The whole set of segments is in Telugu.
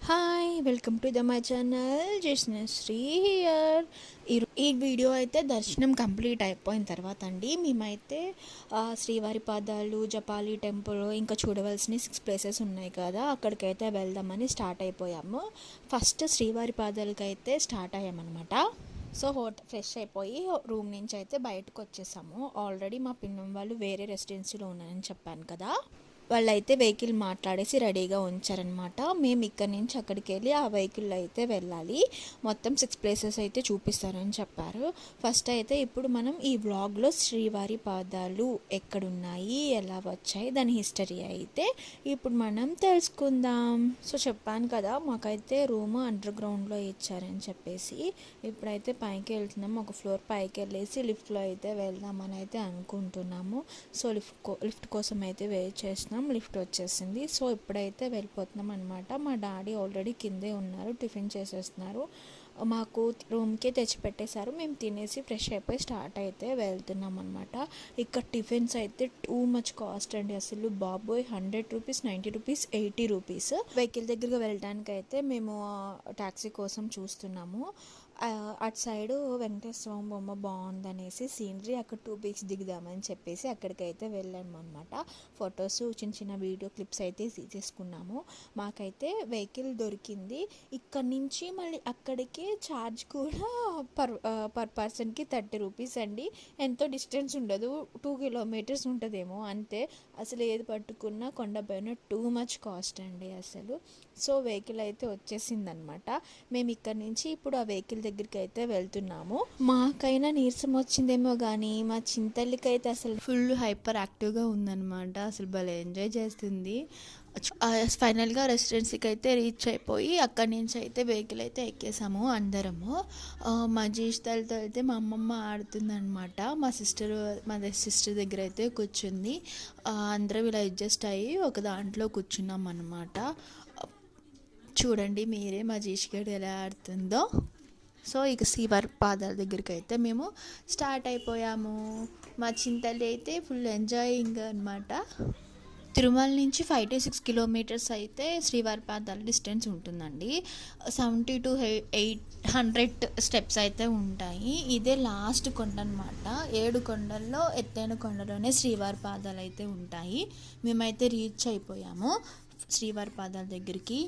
Hi welcome to my channel Jasnashree here. ఈ వీడియో అయితే దర్శనం కంప్లీట్ అయిపోయిన తర్వాత అండి మేమైతే శ్రీవారి పాదాలు, జపాలి టెంపుల్, ఇంకా చూడవలసిన 6 ప్లేసెస్ ఉన్నాయి కదా, అక్కడికైతే వెళ్దామని స్టార్ట్ అయిపోయాము. ఫస్ట్ శ్రీవారి పాదాలకి అయితే స్టార్ట్ అయ్యామన్నమాట. సో ఫ్రెష్ అయిపోయి రూమ్ నుంచి అయితే బయటకు వచ్చేసాము. ఆల్రెడీ మా పిన్నం వాళ్ళు వేరే రెసిడెన్సీలో ఉన్నారని చెప్పాను కదా, వాళ్ళైతే వెహికల్ మాట్లాడేసి రెడీగా ఉంచారనమాట. మేము ఇక్కడ నుంచి అక్కడికి వెళ్ళి ఆ వెహికల్లో అయితే వెళ్ళాలి. మొత్తం 6 ప్లేసెస్ అయితే చూపిస్తారని చెప్పారు. ఫస్ట్ అయితే ఇప్పుడు మనం ఈ వ్లాగ్లో శ్రీవారి పాదాలు ఎక్కడున్నాయి, ఎలా వచ్చాయి, దాని హిస్టరీ అయితే ఇప్పుడు మనం తెలుసుకుందాం. సో చెప్పాను కదా, మాకైతే రూమ్ అండర్ గ్రౌండ్లో ఇచ్చారని చెప్పేసి ఇప్పుడైతే పైకి వెళ్తున్నాము. ఒక ఫ్లోర్ పైకి వెళ్ళేసి లిఫ్ట్లో అయితే వెళ్దామని అయితే అనుకుంటున్నాము. సో లిఫ్ట్ కోసం అయితే వెయిట్ చేస్తున్నాం. లిఫ్ట్ వచ్చేసింది. సో ఇప్పుడైతే వెళ్ళిపోతున్నాం అనమాట. మా డాడీ ఆల్రెడీ కిందే ఉన్నారు, టిఫిన్ చేసేస్తున్నారు. మాకు రూమ్కే తెచ్చిపెట్టేశారు. మేము తినేసి ఫ్రెష్ అయిపోయి స్టార్ట్ అయితే వెళ్తున్నాం అనమాట. ఇక్కడ టిఫిన్స్ అయితే టూ మచ్ కాస్ట్ అండి. అసలు బాబోయ్, 100 రూపీస్, 90 రూపీస్, 80 రూపీస్. వెహికల్ దగ్గరకు వెళ్ళడానికి అయితే మేము ట్యాక్సీ కోసం చూస్తున్నాము. అటు సైడు వెంకటేశ్వర బొమ్మ బాగుందనేసి సీనరీ, అక్కడ 2 పిక్స్ దిగుదామని చెప్పేసి అక్కడికైతే వెళ్ళాము అనమాట. ఫొటోస్, చిన్న చిన్న వీడియో క్లిప్స్ అయితే తీసేసుకున్నాము. మాకైతే వెహికల్ దొరికింది. ఇక్కడ నుంచి మళ్ళీ అక్కడికి ఛార్జ్ కూడా పర్ పర్సన్కి 30 రూపీస్ అండి. ఎంతో డిస్టెన్స్ ఉండదు, 2 కిలోమీటర్స్ ఉంటుందేమో అంతే. అసలు ఏది పట్టుకున్నా కొండపైన టూ మచ్ కాస్ట్ అండి అసలు. సో వెహికల్ అయితే వచ్చేసిందనమాట. మేము ఇక్కడ నుంచి ఇప్పుడు ఆ వెహికల్ దగ్గరికి అయితే వెళ్తున్నాము. మాకైనా నీరసం వచ్చిందేమో కానీ మా చింతల్లికి అయితే అసలు ఫుల్ హైపర్ యాక్టివ్గా ఉందన్నమాట. అసలు భలే ఎంజాయ్ చేస్తుంది. ఫైనల్గా రెసిడెన్సీకి అయితే రీచ్ అయిపోయి అక్కడి నుంచి అయితే వెహికల్ అయితే ఎక్కేసాము అందరము. మా జీష్తాలతో అయితే మా అమ్మమ్మ ఆడుతుందనమాట. మా సిస్టర్ దగ్గర అయితే కూర్చుంది. అందరం ఇలా అడ్జస్ట్ అయ్యి ఒక దాంట్లో కూర్చున్నాం అనమాట. చూడండి మీరే మా జీష్గడ్ ఎలా ఆడుతుందో. సో ఇక శ్రీవారి పాదాల దగ్గరికి అయితే మేము స్టార్ట్ అయిపోయాము. మా చింతల్లి అయితే ఫుల్ ఎంజాయింగ్ అనమాట. తిరుమల నుంచి 5 to 6 కిలోమీటర్స్ అయితే శ్రీవారి పాదాల డిస్టెన్స్ ఉంటుందండి. 70 to 800 స్టెప్స్ అయితే ఉంటాయి. ఇదే లాస్ట్ కొండ అనమాట. 7 కొండల్లో ఎత్తైన కొండలోనే శ్రీవారి పాదాలు అయితే ఉంటాయి. మేమైతే రీచ్ అయిపోయాము శ్రీవారి పాదాల దగ్గరికి.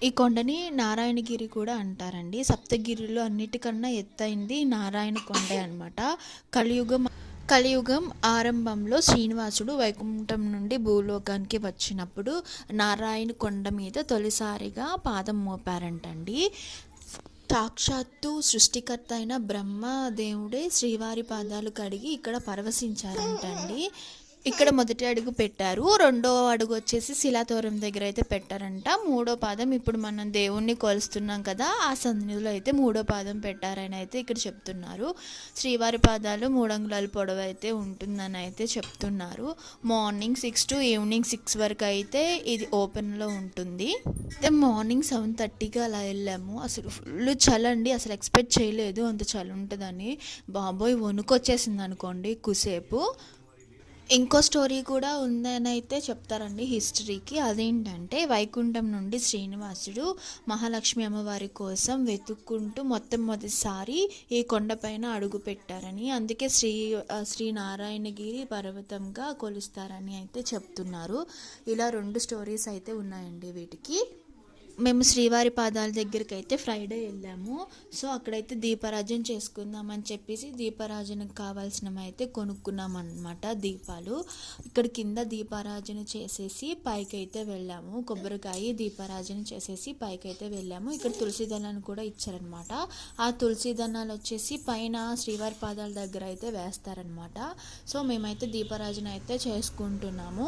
ఈ కొండని నారాయణగిరి కూడా అంటారండి. సప్తగిరిలో అన్నిటికన్నా ఎత్తైంది నారాయణ కొండే అనమాట. కలియుగం ఆరంభంలో శ్రీనివాసుడు వైకుంఠం నుండి భూలోకానికి వచ్చినప్పుడు నారాయణ కొండ మీద తొలిసారిగా పాదం మోపారంటండి. సాక్షాత్తు సృష్టికర్త అయిన బ్రహ్మదేవుడే శ్రీవారి పాదాలు కడిగి ఇక్కడ పరవశించారంటండి. ఇక్కడ మొదటి అడుగు పెట్టారు, రెండో అడుగు వచ్చేసి శిలాతోరం దగ్గర అయితే పెట్టారంట. మూడో పాదం ఇప్పుడు మనం దేవుణ్ణి కొలుస్తున్నాం కదా, ఆ సన్నిధిలో అయితే మూడో పాదం పెట్టారని అయితే ఇక్కడ చెప్తున్నారు. శ్రీవారి పాదాలు 3 అంగుళాల పొడవు అయితే ఉంటుందని అయితే చెప్తున్నారు. మార్నింగ్ 6 to ఈవినింగ్ 6 వరకు అయితే ఇది ఓపెన్లో ఉంటుంది. అయితే మార్నింగ్ 7:30కి అలా వెళ్ళాము. అసలు ఫుల్ చలండి. అసలు ఎక్స్పెక్ట్ చేయలేదు అంత చలి ఉంటుందని. బాబోయ్, వణుకొచ్చేసింది అనుకోండి కుసేపు. ఇంకో స్టోరీ కూడా ఉందని అయితే చెప్తారండి హిస్టరీకి. అదేంటంటే వైకుంఠం నుండి శ్రీనివాసుడు మహాలక్ష్మి అమ్మవారి కోసం వెతుక్కుంటూ మొట్టమొదటిసారి ఈ కొండపైన అడుగు పెట్టారని, అందుకే శ్రీనారాయణగిరి పర్వతంగా కొలుస్తారని అయితే చెప్తున్నారు. ఇలా 2 స్టోరీస్ అయితే ఉన్నాయండి వీటికి. మేము శ్రీవారి పాదాల దగ్గరికి అయితే ఫ్రైడే వెళ్ళాము. సో అక్కడైతే దీపారాజన చేసుకుందామని చెప్పేసి దీపారాజనకు కావాల్సినవి అయితే కొనుక్కున్నాం అన్నమాట. దీపాలు ఇక్కడ కింద దీపారాజన చేసేసి పైకి అయితే వెళ్ళాము. కొబ్బరికాయ దీపారాజన చేసేసి పైకి అయితే వెళ్ళాము. ఇక్కడ తులసి దళాన్ని కూడా ఇచ్చారనమాట. ఆ తులసి దళాలు వచ్చేసి పైన శ్రీవారి పాదాల దగ్గర అయితే వేస్తారనమాట. సో మేమైతే దీపారాజన అయితే చేసుకుంటున్నాము.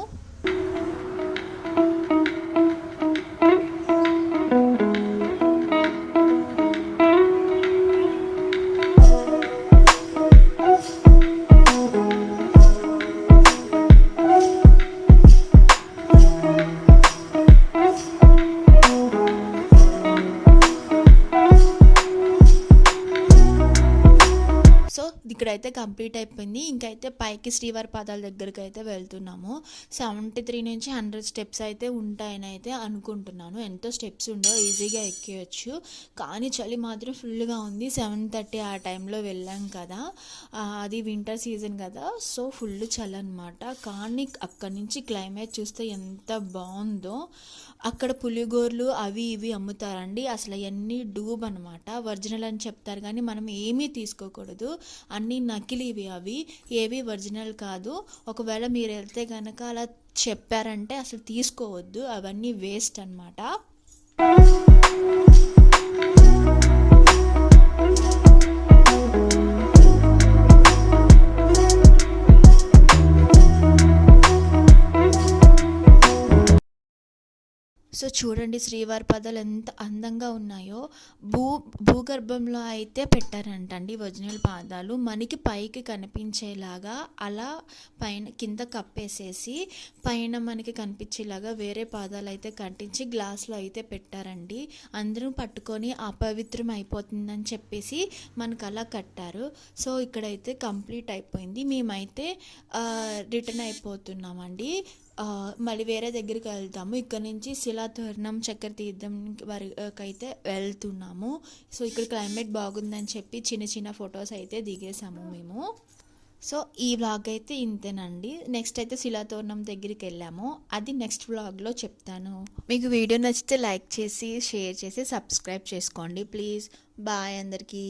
ఇక్కడైతే కంప్లీట్ అయిపోయింది. ఇంకైతే పైకి శ్రీవారి పాదాల దగ్గరికి అయితే వెళ్తున్నాము. 73 నుంచి 100 స్టెప్స్ అయితే ఉంటాయని అయితే అనుకుంటున్నాను. ఎంతో స్టెప్స్ ఉండవు, ఈజీగా ఎక్కేయచ్చు. కానీ చలి మాత్రం ఫుల్గా ఉంది. 7:30 ఆ టైంలో వెళ్ళాం కదా, అది వింటర్ సీజన్ కదా, సో ఫుల్ చలి అనమాట. కానీ అక్కడి నుంచి క్లైమేట్ చూస్తే ఎంత బాగుందో. అక్కడ పులిగోర్లు అవి ఇవి అమ్ముతారండి. అసలు అవన్నీ డూబ్ అనమాట, ఒరిజినల్ అని చెప్తారు కానీ మనం ఏమీ తీసుకోకూడదు, అన్నీ నకిలీవి, అవి ఏవి ఒరిజినల్ కాదు. ఒకవేళ మీరు వెళ్తే కనుక అలా చెప్పారంటే అసలు తీసుకోవద్దు, అవన్నీ వేస్ట్ అనమాట. సో చూడండి శ్రీవారి పాదాలు ఎంత అందంగా ఉన్నాయో. భూగర్భంలో అయితే పెట్టారంటండి ఒరిజినల్ పాదాలు, మనకి పైకి కనిపించేలాగా అలా పైన కింద కప్పేసేసి పైన మనకి కనిపించేలాగా వేరే పాదాలు అయితే కట్టించి గ్లాస్లో అయితే పెట్టారండి. అందరూ పట్టుకొని అపవిత్రం అయిపోతుందని చెప్పేసి మనకు అలా కట్టారు. సో ఇక్కడైతే కంప్లీట్ అయిపోయింది. మేమైతే రిటర్న్ అయిపోతున్నామండి. మళ్ళీ వేరే దగ్గరికి వెళ్తాము. ఇక్కడ నుంచి శిలాతోరణం చక్కెర తీర్థం వరకు అయితే వెళ్తున్నాము. సో ఇక్కడ క్లైమేట్ బాగుందని చెప్పి చిన్న చిన్న ఫొటోస్ అయితే దిగేసాము మేము. సో ఈ వ్లాగ్ అయితే ఇంతేనండి. నెక్స్ట్ అయితే శిలాతోరణం దగ్గరికి వెళ్ళాము, అది నెక్స్ట్ వ్లాగ్లో చెప్తాను. మీకు వీడియో నచ్చితే లైక్ చేసి షేర్ చేసి సబ్స్క్రైబ్ చేసుకోండి ప్లీజ్. బాయ్ అందరికీ.